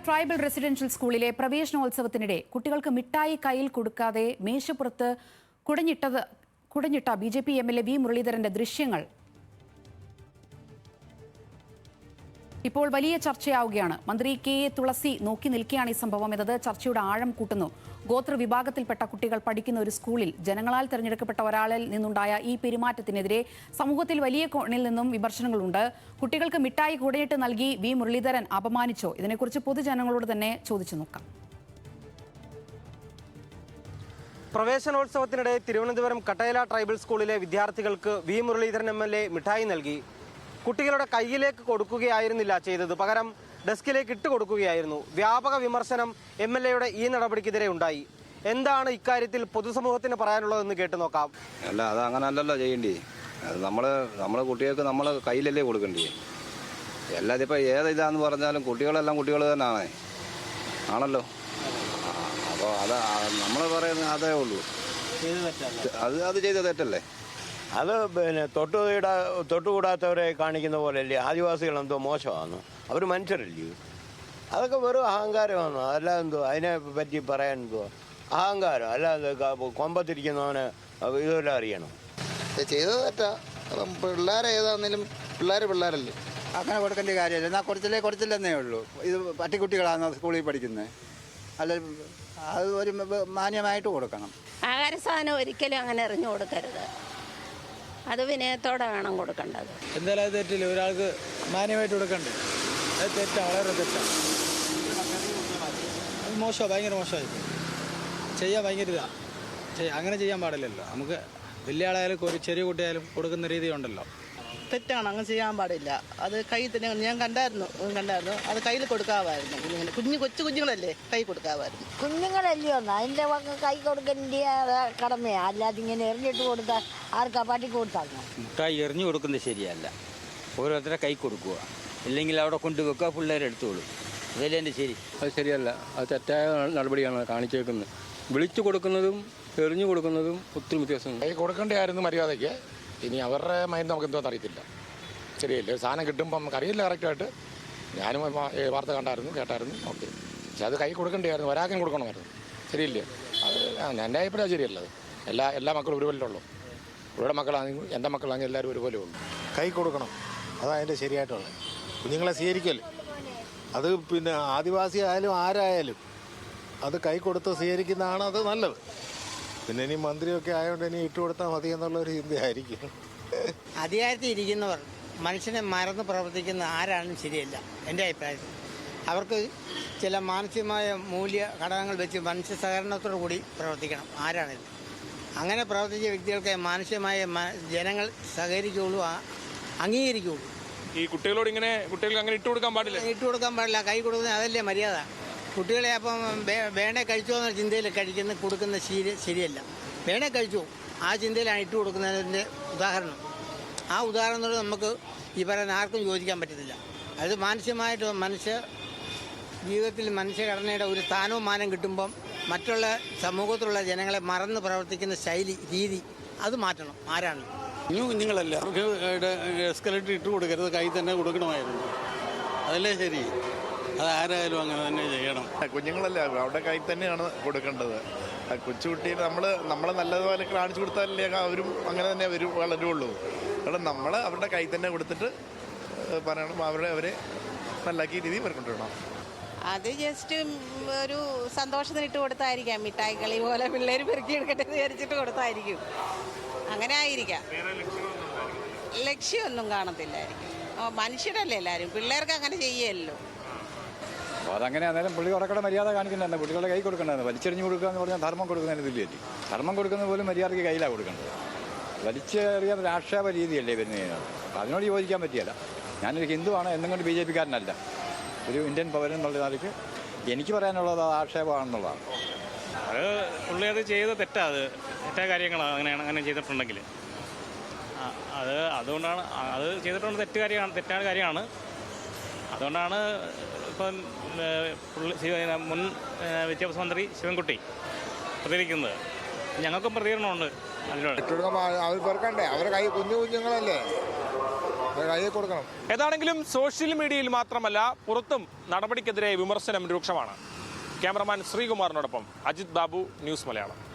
Tribal residential സ്കൂളിലെ പ്രവേശനോത്സവത്തിനിടെ കുട്ടികൾക്ക് മിഠായി കയ്യിൽ കൊടുക്കാതെ മേശപ്പുറത്ത് കുടഞ്ഞിട്ട ബിജെപി എംഎൽഎ വി മുരളീധരന്റെ ദൃശ്യങ്ങൾ ഇപ്പോൾ വലിയ ചർച്ചയാവുകയാണ്. മന്ത്രി കെ എ തുളസി നോക്കി നിൽക്കുകയാണ് ഈ സംഭവം എന്നത് ചർച്ചയുടെ ആഴം കൂട്ടുന്നു. ഗോത്ര വിഭാഗത്തിൽപ്പെട്ട കുട്ടികൾ പഠിക്കുന്ന ഒരു സ്കൂളിൽ ജനങ്ങളാൽ തെരഞ്ഞെടുക്കപ്പെട്ട ഒരാളിൽ നിന്നുണ്ടായ ഈ പെരുമാറ്റത്തിനെതിരെ സമൂഹത്തിൽ വലിയ കോണിൽ നിന്നും വിമർശനങ്ങളുണ്ട്. കുട്ടികൾക്ക് മിഠായി കുടയിട്ട് നൽകി വി മുരളീധരൻ അപമാനിച്ചോ? ഇതിനെക്കുറിച്ച് പൊതുജനങ്ങളോട് തന്നെ ചോദിച്ചു നോക്കാം. പ്രവേശനോത്സവത്തിനിടെ തിരുവനന്തപുരം കട്ടേല ട്രൈബൽ സ്കൂളിലെ വിദ്യാർത്ഥികൾക്ക് വി മുരളീധരൻ എംഎൽഎ മിഠായി നൽകി. കുട്ടികളുടെ കയ്യിലേക്ക് കൊടുക്കുകയായിരുന്നില്ല ചെയ്തത്, പകരം ഡെസ്കിലേക്ക് ഇട്ട് കൊടുക്കുകയായിരുന്നു. വ്യാപക വിമർശനം എംഎൽഎയുടെ ഈ നടപടിക്കെതിരെ ഉണ്ടായി. എന്താണ് ഇക്കാര്യത്തിൽ പൊതുസമൂഹത്തിന് പറയാനുള്ളതെന്ന് കേട്ടു നോക്കാം. അല്ല, അത് അങ്ങനെ അല്ലല്ലോ ചെയ്യേണ്ടി. അത് നമ്മളെ കുട്ടികൾക്ക് നമ്മൾ കയ്യിലല്ലേ കൊടുക്കേണ്ടി. എല്ലാതും ഇപ്പോൾ ഏതിതാന്ന് പറഞ്ഞാലും കുട്ടികളെല്ലാം കുട്ടികൾ തന്നെയാണ് ആണല്ലോ. അപ്പോൾ അത് നമ്മൾ പറയുന്നത് അതേ ഉള്ളൂ. അത് ചെയ്ത തെറ്റല്ലേ? അത് പിന്നെ തൊട്ടുകൂടാത്തവരെ കാണിക്കുന്ന പോലെയല്ലേ. ആദിവാസികൾ എന്തോ മോശമാണ്, അവർ മനുഷ്യരല്ലേ. അതൊക്കെ വെറും അഹങ്കാരമാണ്. അല്ലാതെന്തോ അതിനെ പറ്റി പറയാൻ എന്തോ അഹങ്കാരം. അല്ലാതെ കൊമ്പത്തിരിക്കുന്നവന് ഇതെല്ലാം അറിയണം. ചെയ്തത് തെറ്റാ. പിള്ളേരേതാണെങ്കിലും പിള്ളേരല്ലേ, അങ്ങനെ കൊടുക്കേണ്ട കാര്യമില്ല. എന്നാൽ കൊടുത്തില്ലെന്നേ ഉള്ളൂ. ഇത് പട്ടിക്കുട്ടികളാണ് സ്കൂളിൽ പഠിക്കുന്നത്. അല്ല, അത് ഒരു മാന്യമായിട്ട് കൊടുക്കണം. ആഹാര സാധനം ഒരിക്കലും അങ്ങനെ എറിഞ്ഞു കൊടുക്കരുത്. അത് വിനയത്തോടെ വേണം കൊടുക്കേണ്ടത്. എന്തായാലും അത് തെറ്റില്ല. ഒരാൾക്ക് മാന്യമായിട്ട് കൊടുക്കണ്ടേ? അത് തെറ്റാണ്, വളരെ തെറ്റാണ്. അത് മോശമാണ്, ഭയങ്കര മോശമായി. ചെയ്യാൻ ഭയങ്കര ഇതാണ്. അങ്ങനെ ചെയ്യാൻ പാടില്ലല്ലോ. നമുക്ക് വലിയ ആളായാലും ചെറിയ കുട്ടിയായാലും കൊടുക്കുന്ന രീതി ഉണ്ടല്ലോ. തെറ്റാണ്, അങ്ങനെ ചെയ്യാൻ പാടില്ല. അത് കയ്യിൽ തന്നെ ഞാൻ കണ്ടായിരുന്നു. അത് കയ്യിൽ കൊടുക്കാമായിരുന്നു. കുഞ്ഞുങ്ങളല്ലേ, കൈ കൊടുക്കാമായിരുന്നു. കുഞ്ഞുങ്ങളല്ലയോ, അതിൻ്റെ കൈ കൊടുക്കേണ്ട കടമയാണ്. അല്ലാതെ ഇങ്ങനെ എറിഞ്ഞിട്ട് കൊടുത്താൽ ആർക്കാ പട്ടിക്ക് കൊടുത്താൽ? മുട്ടായി എറിഞ്ഞു കൊടുക്കുന്നത് ശരിയല്ല. ഓരോരുത്തരെ കൈ കൊടുക്കുക, ഇല്ലെങ്കിൽ അവിടെ കൊണ്ടുവെക്കുക, പിള്ളേരെ എടുത്തോളൂ. അതല്ലേ എൻ്റെ ശരി. അത് ശരിയല്ല, അത് തെറ്റായ നടപടിയാണ് കാണിച്ചേക്കുന്നത്. വിളിച്ചു കൊടുക്കുന്നതും എറിഞ്ഞു കൊടുക്കുന്നതും ഒത്തിരി വ്യത്യാസം. കൈ കൊടുക്കേണ്ടതായിരുന്നു മര്യാദയ്ക്ക്. ഇനി അവരുടെ മൈൻഡ് നമുക്ക് എന്തോന്ന് അറിയത്തില്ല. ശരിയല്ലേ, സാധനം കിട്ടുമ്പോൾ നമുക്ക് അറിയില്ല കറക്റ്റായിട്ട്. ഞാനും വാർത്ത കേട്ടായിരുന്നു. ഓക്കെ, പക്ഷെ അത് കൈ കൊടുക്കേണ്ടതായിരുന്നു, ഒരാൾക്കും കൊടുക്കണമായിരുന്നു. ശരിയില്ലേ? അത് എൻ്റെ അഭിപ്രായം ശരിയല്ല. അത് എല്ലാ മക്കളും ഒരുപോലെ ഉള്ളൂ. ഇവിടെ മക്കളാണെങ്കിൽ എൻ്റെ മക്കളാണെങ്കിൽ എല്ലാവരും ഒരുപോലെ ഉള്ളൂ. കൈ കൊടുക്കണം, അതാണ് അതിൻ്റെ ശരിയായിട്ടുള്ളത്. കുഞ്ഞുങ്ങളെ സ്വീകരിക്കല്ലേ, അത് പിന്നെ ആദിവാസി ആയാലും ആരായാലും അത് കൈ കൊടുത്ത് സ്വീകരിക്കുന്നതാണ് അത് നല്ലത്. പിന്നെ ഇനി മന്ത്രിയൊക്കെ ആയതുകൊണ്ട് ഇനി ഇട്ടുകൊടുത്താൽ മതി എന്നുള്ളൊരു ചിന്തയായിരിക്കും. അധികാരത്തിൽ ഇരിക്കുന്നവർ മനുഷ്യനെ മറന്ന് പ്രവർത്തിക്കുന്ന ആരാണെന്നും ശരിയല്ല എൻ്റെ അഭിപ്രായത്തിൽ. അവർക്ക് ചില മാനസികമായ മൂല്യ ഘടകങ്ങൾ വെച്ച് മനുഷ്യ സഹകരണത്തോടു കൂടി പ്രവർത്തിക്കണം. ആരാണിത്? അങ്ങനെ പ്രവർത്തിച്ച വ്യക്തികൾക്ക് മാനസികമായ ജനങ്ങൾ സഹകരിക്കുകയുള്ളൂ, അംഗീകരിക്കുകയുള്ളൂ. ഈ കുട്ടികളോട് കുട്ടികൾക്ക് അങ്ങനെ ഇട്ടുകൊടുക്കാൻ പാടില്ല. കൈ കൊടുക്കുന്നത് അതല്ലേ മര്യാദ. കുട്ടികളെ അപ്പം വേണേ കഴിച്ചോ എന്ന ചിന്തയിൽ കൊടുക്കുന്ന ശരിയല്ല. വേണേ കഴിച്ചോ ആ ചിന്തയിലാണ് ഇട്ട് കൊടുക്കുന്നതിൻ്റെ ഉദാഹരണം. ആ ഉദാഹരണത്തോട് നമുക്ക് ഈ പറയുന്ന ആർക്കും യോജിക്കാൻ പറ്റത്തില്ല. അത് മാനസികമായിട്ട് മനുഷ്യ ജീവിതത്തിൽ മനുഷ്യഘടനയുടെ ഒരു സ്ഥാനവും മാനം കിട്ടുമ്പം മറ്റുള്ള സമൂഹത്തിലുള്ള ജനങ്ങളെ മറന്ന് പ്രവർത്തിക്കുന്ന രീതി അത് മാറ്റണം. ആരാണ് കുഞ്ഞുങ്ങളല്ലേ, അവർക്ക് എസ്കലേറ്റർ ഇട്ട് കൊടുക്കരുത്, കൈ തന്നെ കൊടുക്കണമായിരുന്നു. അതല്ലേ ശരി. അതാരായാലും അങ്ങനെ തന്നെ ചെയ്യണം. കുഞ്ഞുങ്ങളല്ലേ, അവരുടെ കൈ തന്നെയാണ് കൊടുക്കേണ്ടത്. കൊച്ചുകുട്ടിയെ നമ്മളെ നല്ലതുപോലെ കാണിച്ചു കൊടുത്താലല്ലേ അവരും അങ്ങനെ തന്നെ വളരുള്ളൂ. കാരണം നമ്മൾ അവരുടെ കൈ തന്നെ കൊടുത്തിട്ട് പറയണം, അവരെ നല്ലാക്കിയ രീതി കൊണ്ടുവരണം. അത് ജസ്റ്റ് ഒരു സന്തോഷത്തിന് ഇട്ട് കൊടുത്തായിരിക്കാം. മിഠായി കളി പോലെ പിള്ളേർ പെറുക്കിയെടുക്കട്ടെ വിചാരിച്ചിട്ട് കൊടുത്തായിരിക്കും. അങ്ങനെ ആയിരിക്കാം. ലക്ഷ്യമൊന്നും കാണത്തില്ലായിരിക്കും. മനുഷ്യരല്ലേ എല്ലാവരും, പിള്ളേർക്ക് അങ്ങനെ ചെയ്യല്ലോ. അപ്പോൾ അതങ്ങനെ അന്നേരം പുള്ളി കുറക്കടെ മര്യാദ കാണിക്കുന്നതന്നെ. കുട്ടികളുടെ കൈ കൊടുക്കേണ്ടത് വലിച്ചെറിഞ്ഞ് കൊടുക്കുക എന്ന് പറഞ്ഞാൽ ധർമ്മം കൊടുക്കുന്നതിനില്ലേ. ധർമ്മം കൊടുക്കുന്നത് പോലും മര്യാദയ്ക്ക് കയ്യിലാണ് കൊടുക്കേണ്ടത്. വലിച്ചെറിയാൻ ആക്ഷേപ രീതിയല്ലേ വരുന്നത്. അപ്പം അതിനോട് യോജിക്കാൻ പറ്റിയല്ല. ഞാനൊരു ഹിന്ദുവാണ്, എന്നും കൊണ്ട് BJP കാരനല്ല. ഒരു ഇന്ത്യൻ പൗരൻ എന്നുള്ള നിലയ്ക്ക് എനിക്ക് പറയാനുള്ളത് ആക്ഷേപമാണെന്നുള്ളതാണ്. അത് പുള്ളി അത് ചെയ്ത് തെറ്റായ കാര്യങ്ങളാണ്. അങ്ങനെ ചെയ്തിട്ടുണ്ടെങ്കിൽ അതുകൊണ്ടാണ് അത് ചെയ്തിട്ടുണ്ട്. തെറ്റായ കാര്യമാണ്. അതുകൊണ്ടാണ് ഇപ്പം മുൻ വിദ്യാഭ്യാസ മന്ത്രി ശിവൻകുട്ടി പ്രതികരിക്കുന്നത്. ഞങ്ങൾക്കും പ്രതികരണമുണ്ട് അതിനോട്. അവർ പെറുക്കണ്ടേ, അവരെ കൈ കുഞ്ഞുങ്ങളല്ലേ, കയ്യിൽ കൊടുക്കണം. ഏതാണെങ്കിലും സോഷ്യൽ മീഡിയയിൽ മാത്രമല്ല പുറത്തും നടപടിക്കെതിരെ വിമർശനം രൂക്ഷമാണ്. ക്യാമറമാൻ ശ്രീകുമാറിനോടൊപ്പം അജിത് ബാബു, ന്യൂസ് മലയാളം.